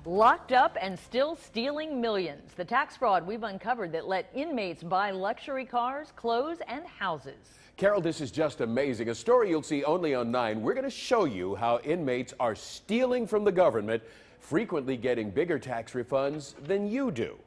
Locked up and still stealing millions. The tax fraud we've uncovered that let inmates buy luxury cars, clothes, and houses. Carol, this is just amazing. A story you'll see only on 9. We're going to show you how inmates are stealing from the government, frequently getting bigger tax refunds than you do.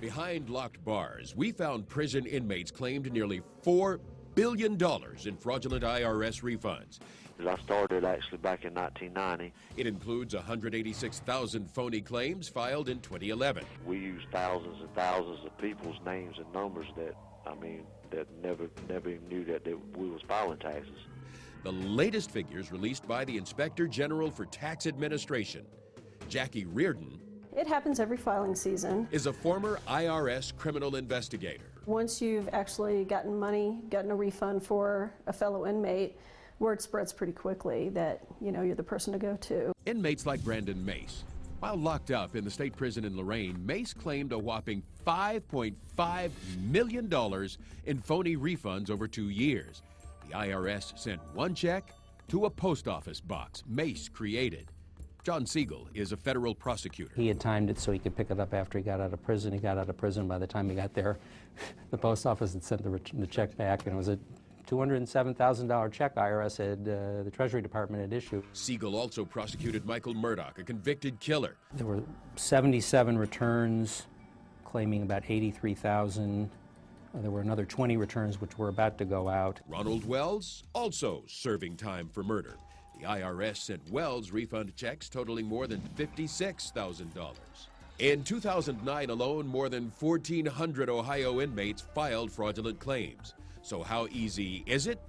Behind locked bars, we found prison inmates claimed nearly $4 billion in fraudulent IRS refunds. I started actually back in 1990. It includes 186,000 phony claims filed in 2011. We used thousands and thousands of people's names and numbers that never even knew that we was filing taxes. The latest figures released by the Inspector General for Tax Administration, Jackie Reardon, it happens every filing season. Is a former IRS criminal investigator. Once you've actually gotten money, gotten a refund for a fellow inmate, word spreads pretty quickly that, you're the person to go to. Inmates like Brandon Mace. While locked up in the state prison in Lorain, Mace claimed a whopping $5.5 million in phony refunds over 2 years. The IRS sent one check to a post office box Mace created. John Siegel is a federal prosecutor. He had timed it so he could pick it up after he got out of prison. He got out of prison. By the time he got there, the post office had sent the check back, and it was a $207,000 check IRS had, the Treasury Department had issued. Siegel also prosecuted Michael Murdoch, a convicted killer. There were 77 returns claiming about $83,000. There were another 20 returns which were about to go out. Ronald Wells also serving time for murder. The IRS sent Wells refund checks totaling more than $56,000. In 2009 alone, more than 1,400 Ohio inmates filed fraudulent claims. So how easy is it?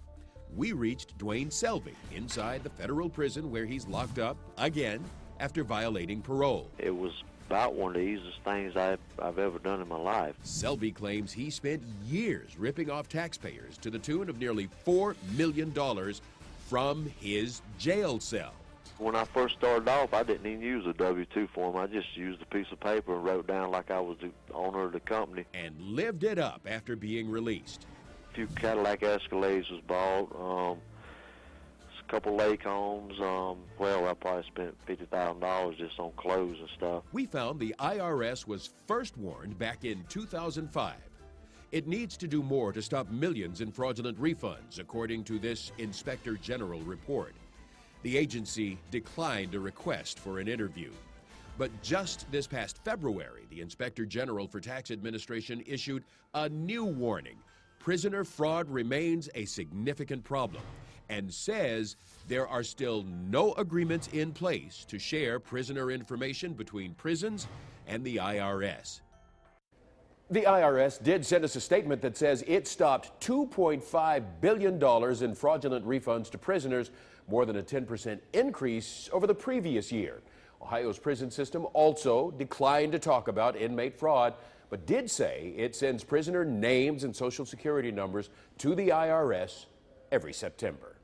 We reached Dwayne Selvey inside the federal prison where he's locked up again after violating parole. It was about one of the easiest things I've ever done in my life. Selvey claims he spent years ripping off taxpayers to the tune of nearly $4 million from his jail cell. When I first started off, I didn't even use a W-2 form. I just used a piece of paper and wrote down like I was the owner of the company. And lived it up after being released. A few Cadillac Escalades was bought, a couple lake homes. I probably spent $50,000 just on clothes and stuff. We found the IRS was first warned back in 2005. It needs to do more to stop millions in fraudulent refunds, according to this Inspector General report. The agency declined a request for an interview. But just this past February, the Inspector General for Tax Administration issued a new warning. Prisoner fraud remains a significant problem and says there are still no agreements in place to share prisoner information between prisons and the IRS. The IRS did send us a statement that says it stopped $2.5 billion in fraudulent refunds to prisoners, more than a 10% increase over the previous year. Ohio's prison system also declined to talk about inmate fraud, but did say it sends prisoner names and social security numbers to the IRS every September.